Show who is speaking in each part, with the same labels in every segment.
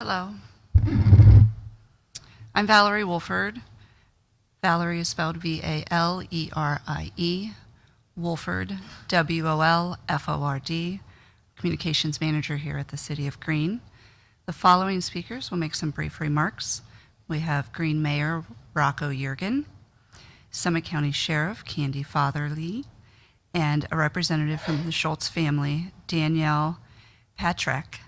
Speaker 1: Hello. I'm Valerie Wolford. Valerie is spelled Valerie. Wolford, Wolford, Communications Manager here at the City of Greene. The following speakers will make some brief remarks. We have Greene Mayor Rocco Yergin, Summit County Sheriff Candy Fathery, and a representative from the Schultz family, Danielle Patrick.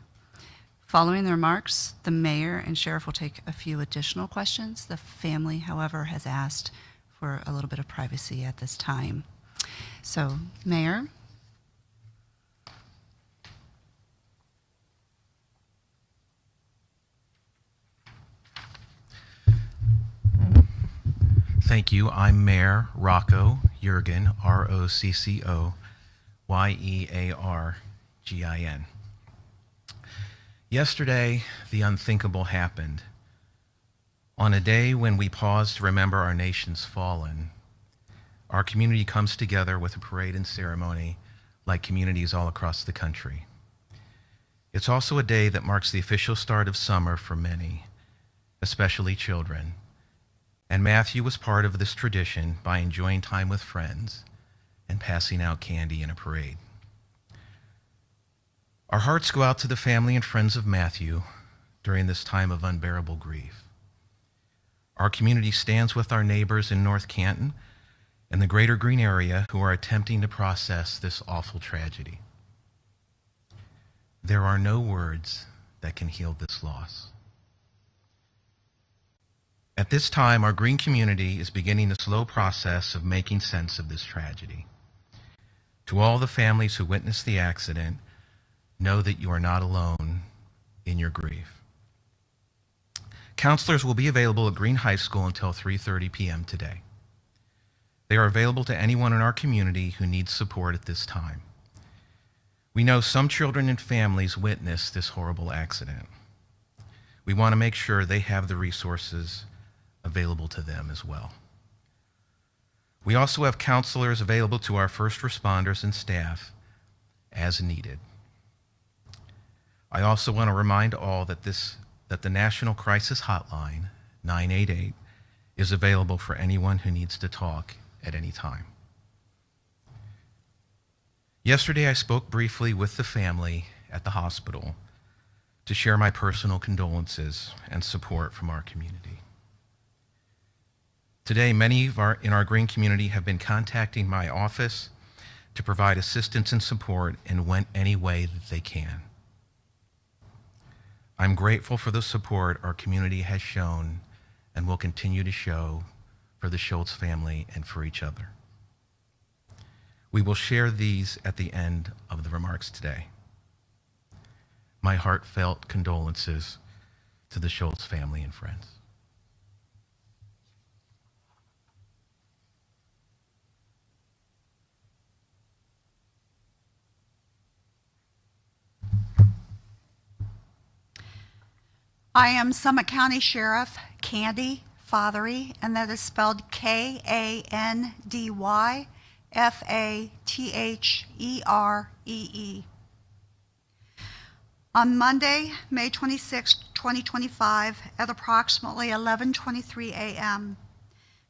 Speaker 1: Following the remarks, the mayor and sheriff will take a few additional questions. The family, however, has asked for a little bit of privacy at this time. So, Mayor.
Speaker 2: Thank you. I'm Mayor Rocco Yergin, RoccoYergin. Yesterday, the unthinkable happened. On a day when we pause to remember our nation's fallen, our community comes together with a parade and ceremony like communities all across the country. It's also a day that marks the official start of summer for many, especially children. And Matthew was part of this tradition by enjoying time with friends and passing out candy in a parade. Our hearts go out to the family and friends of Matthew during this time of unbearable grief. Our community stands with our neighbors in North Canton and the greater Greene area who are attempting to process this awful tragedy. There are no words that can heal this loss. At this time, our Greene community is beginning the slow process of making sense of this tragedy. To all the families who witnessed the accident, know that you are not alone in your grief. Counselors will be available at Greene High School until 3:30 p.m. today. They are available to anyone in our community who needs support at this time. We know some children and families witnessed this horrible accident. We want to make sure they have the resources available to them as well. We also have counselors available to our first responders and staff as needed. I also want to remind all that the National Crisis Hotline, 988, is available for anyone who needs to talk at any time. Yesterday, I spoke briefly with the family at the hospital to share my personal condolences and support from our community. Today, many in our Greene community have been contacting my office to provide assistance and support in any way that they can. I'm grateful for the support our community has shown and will continue to show for the Schultz family and for each other. We will share these at the end of the remarks today. My heartfelt condolences to the Schultz family and friends.
Speaker 3: I am Summit County Sheriff Candy Fathery, and that is spelled Kandyfatheree. On Monday, May 26, 2025, at approximately 11:23 a.m.,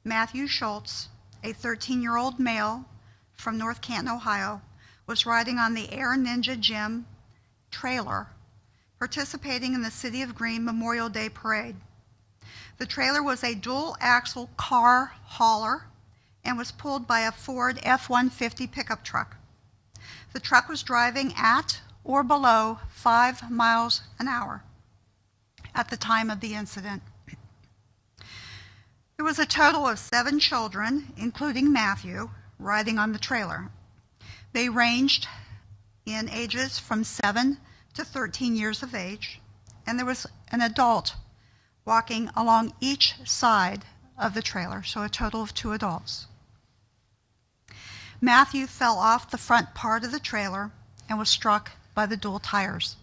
Speaker 3: Matthew Schultz, a 13-year-old male from North Canton, Ohio, was riding on the Air Ninja Gym trailer participating in the City of Greene Memorial Day Parade. The trailer was a dual-axle car hauler and was pulled by a Ford F-150 pickup truck. The truck was driving at or below 5 miles an hour at the time of the incident. There was a total of 7 children, including Matthew, riding on the trailer. They ranged in ages from 7 to 13 years of age, and there was an adult walking along each side of the trailer, so a total of 2 adults. Matthew fell off the front part of the trailer and was struck by the dual tires.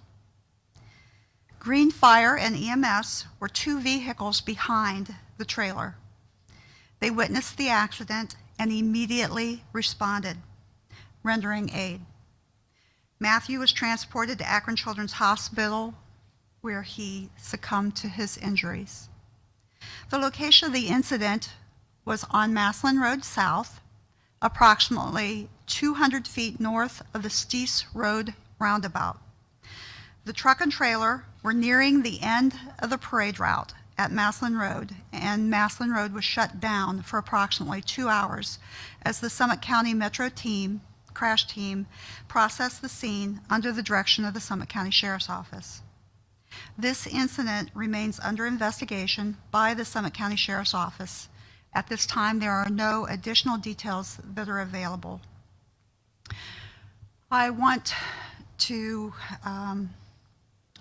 Speaker 3: Greene Fire and EMS were 2 vehicles behind the trailer. They witnessed the accident and immediately responded, rendering aid. Matthew was transported to Akron Children's Hospital where he succumbed to his injuries. The location of the incident was on Maslin Road South, approximately 200 feet north of the Steese Road roundabout. The truck and trailer were nearing the end of the parade route at Maslin Road, and Maslin Road was shut down for approximately 2 hours as the Summit County Metro crash team processed the scene under the direction of the Summit County Sheriff's Office. This incident remains under investigation by the Summit County Sheriff's Office. At this time, there are no additional details that are available. I want to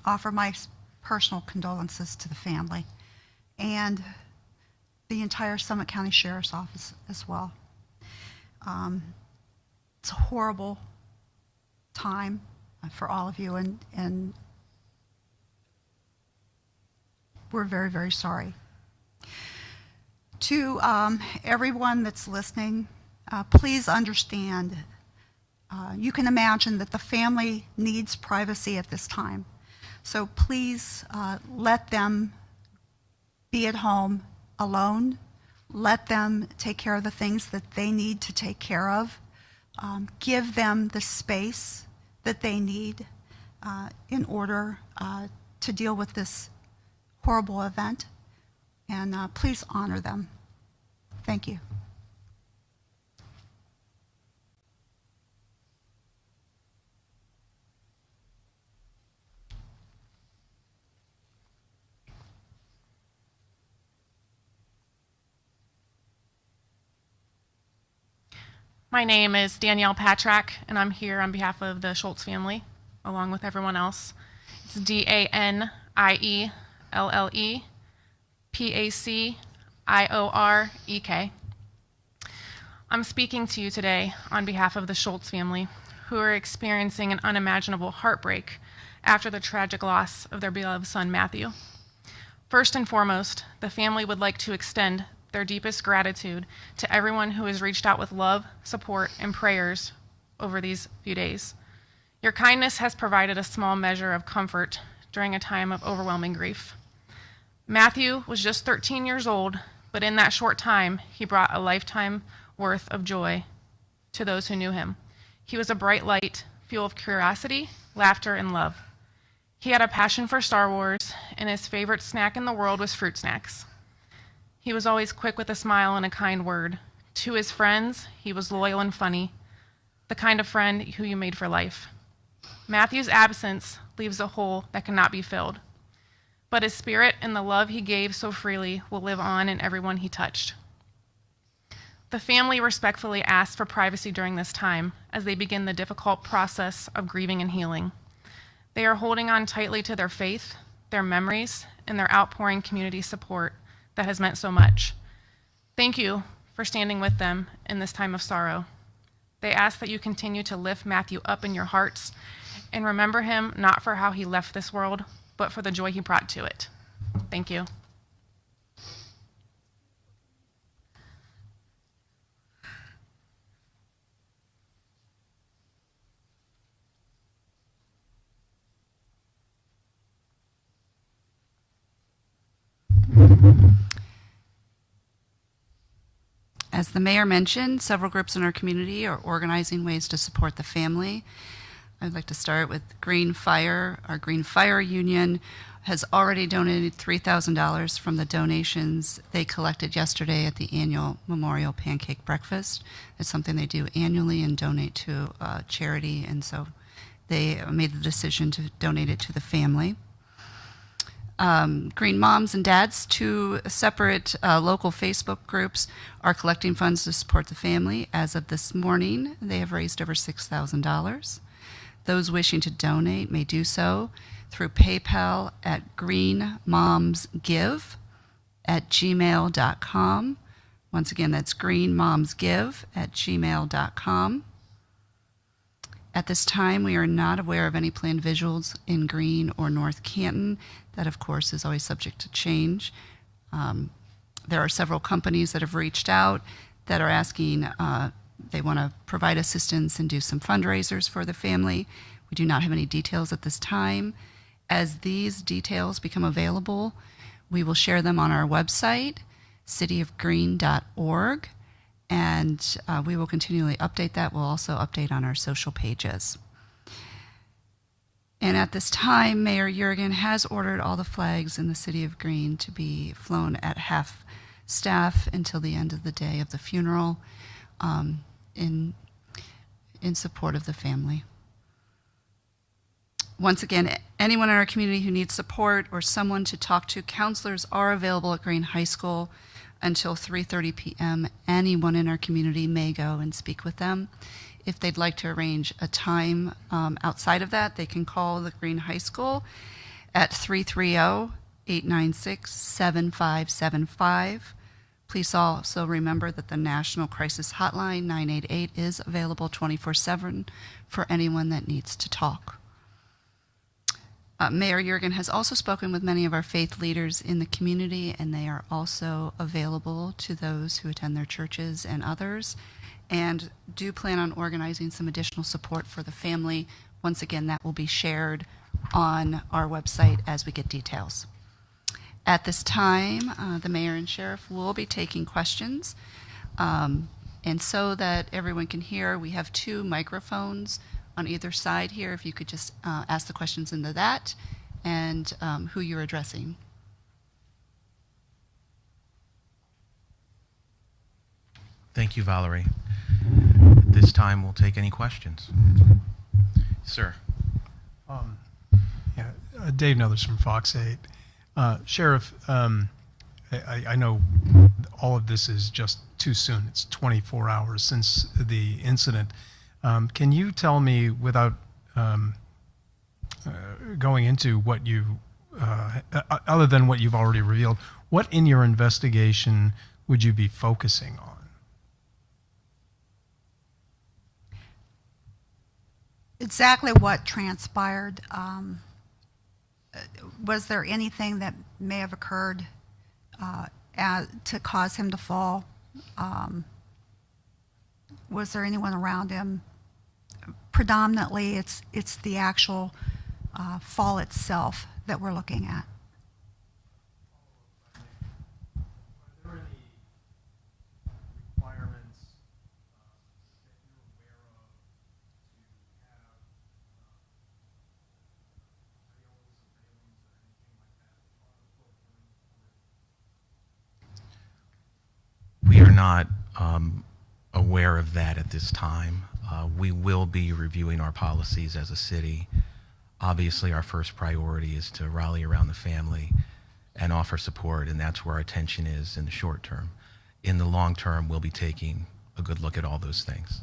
Speaker 3: offer my personal condolences to the family and the entire Summit County Sheriff's Office as well. It's a horrible time for all of you, and we're very, very sorry. To everyone that's listening, please understand, you can imagine that the family needs privacy at this time. So please let them be at home alone. Let them take care of the things that they need to take care of. Give them the space that they need in order to deal with this horrible event. And please honor them. Thank you.
Speaker 4: My name is Danielle Patrak, and I'm here on behalf of the Schultz family, along with everyone else. It's DANIELLEPACIOREK. I'm speaking to you today on behalf of the Schultz family, who are experiencing an unimaginable heartbreak after the tragic loss of their beloved son, Matthew. First and foremost, the family would like to extend their deepest gratitude to everyone who has reached out with love, support, and prayers over these few days. Your kindness has provided a small measure of comfort during a time of overwhelming grief. Matthew was just 13 years old, but in that short time, he brought a lifetime worth of joy to those who knew him. He was a bright light, full of curiosity, laughter, and love. He had a passion for Star Wars, and his favorite snack in the world was fruit snacks. He was always quick with a smile and a kind word. To his friends, he was loyal and funny, the kind of friend who you made for life. Matthew's absence leaves a hole that cannot be filled, but his spirit and the love he gave so freely will live on in everyone he touched. The family respectfully asks for privacy during this time as they begin the difficult process of grieving and healing. They are holding on tightly to their faith, their memories, and their outpouring community support that has meant so much. Thank you for standing with them in this time of sorrow. They ask that you continue to lift Matthew up in your hearts and remember him not for how he left this world, but for the joy he brought to it. Thank you.
Speaker 1: As the mayor mentioned, several groups in our community are organizing ways to support the family. I'd like to start with Green Fire. Our Green Fire Union has already donated $3,000 from the donations they collected yesterday at the annual Memorial Pancake Breakfast. It's something they do annually and donate to charity, and so they made the decision to donate it to the family. Green Moms and Dads, two separate local Facebook groups, are collecting funds to support the family. As of this morning, they have raised over $6,000. Those wishing to donate may do so through PayPal at greenmomsgive@gmail.com. Once again, that's greenmomsgive@gmail.com. At this time, we are not aware of any planned visuals in Greene or North Canton. That, of course, is always subject to change. There are several companies that have reached out that are asking, they want to provide assistance and do some fundraisers for the family. We do not have any details at this time. As these details become available, we will share them on our website, cityofgreen.org, and we will continually update that. We'll also update on our social pages. And at this time, Mayor Jurgen has ordered all the flags in the City of Green to be flown at half staff until the end of the day of the funeral, in support of the family. Once again, anyone in our community who needs support or someone to talk to, counselors are available at Green High School until 3:30 p.m. Anyone in our community may go and speak with them. If they'd like to arrange a time outside of that, they can call the Green High School at 330-896-7575. Please also remember that the National Crisis Hotline, 988, is available 24/7 for anyone that needs to talk. Mayor Jurgen has also spoken with many of our faith leaders in the community, and they are also available to those who attend their churches and others, and do plan on organizing some additional support for the family. Once again, that will be shared on our website as we get details. At this time, the mayor and sheriff will be taking questions. And so that everyone can hear, we have 2 microphones on either side here. If you could just ask the questions into that and who you're addressing.
Speaker 2: Thank you, Valerie. At this time, we'll take any questions. Sir.
Speaker 5: Dave Nothers from Fox 8. Sheriff, I know all of this is just too soon. It's 24 hours since the incident. Can you tell me, without going into what you, other than what you've already revealed, what in your investigation would you be focusing on?
Speaker 3: Exactly what transpired. Was there anything that may have occurred to cause him to fall? Was there anyone around him? Predominantly, it's the actual fall itself that we're looking at.
Speaker 5: Are there any requirements that you're aware of to have violas or railings or anything like that on the float during the parade?
Speaker 2: We are not aware of that at this time. We will be reviewing our policies as a city. Obviously, our first priority is to rally around the family and offer support, and that's where our attention is in the short term. In the long term, we'll be taking a good look at all those things.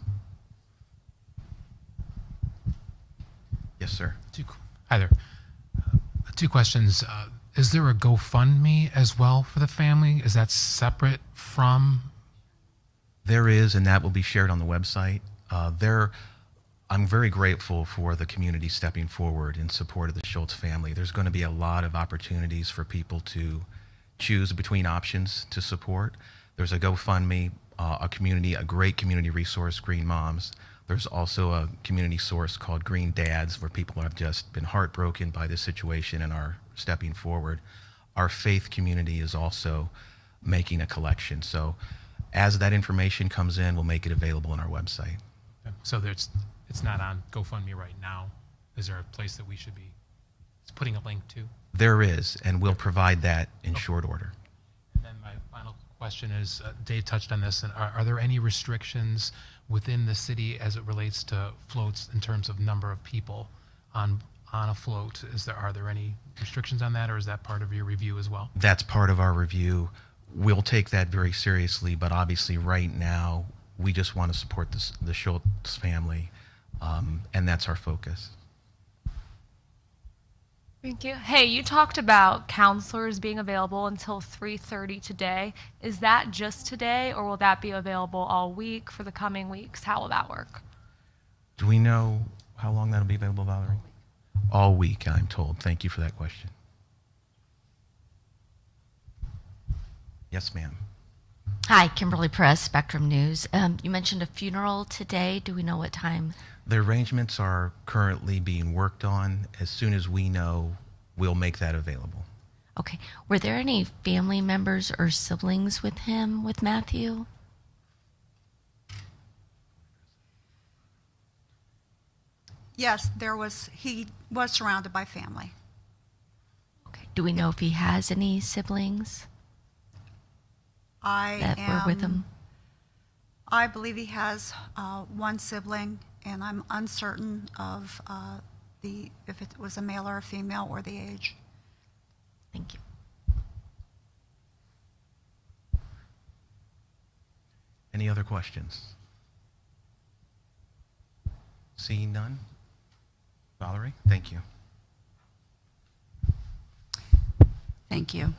Speaker 2: Yes, sir.
Speaker 6: Hi there. 2 questions. Is there a GoFundMe as well for the family? Is that separate from?
Speaker 2: There is, and that will be shared on the website. I'm very grateful for the community stepping forward in support of the Schultz family. There's going to be a lot of opportunities for people to choose between options to support. There's a GoFundMe, a great community resource, Green Moms. There's also a community source called Green Dads, where people have just been heartbroken by this situation and are stepping forward. Our faith community is also making a collection. So as that information comes in, we'll make it available on our website.
Speaker 6: So it's not on GoFundMe right now. Is there a place that we should be putting a link to?
Speaker 2: There is, and we'll provide that in short order.
Speaker 6: And then my final question is, Dave touched on this, and are there any restrictions within the city as it relates to floats in terms of number of people on a float? Are there any restrictions on that, or is that part of your review as well?
Speaker 2: That's part of our review. We'll take that very seriously, but obviously right now, we just want to support the Schultz family, and that's our focus.
Speaker 7: Thank you. Hey, you talked about counselors being available until 3:30 today. Is that just today, or will that be available all week for the coming weeks? How will that work?
Speaker 2: Do we know how long that'll be available, Valerie? All week, I'm told. Thank you for that question. Yes, ma'am.
Speaker 8: Hi, Kimberly Press, Spectrum News. You mentioned a funeral today. Do we know what time?
Speaker 2: The arrangements are currently being worked on. As soon as we know we'll make that available.
Speaker 8: Okay. Were there any family members or siblings with him, with Matthew?
Speaker 3: Yes, he was surrounded by family.
Speaker 8: Okay. Do we know if he has any siblings that were with him?
Speaker 3: I believe he has one sibling, and I'm uncertain of if it was a male or a female or the age.
Speaker 8: Thank you.
Speaker 2: Any other questions? Seeing none? Valerie, thank you.
Speaker 1: Thank you.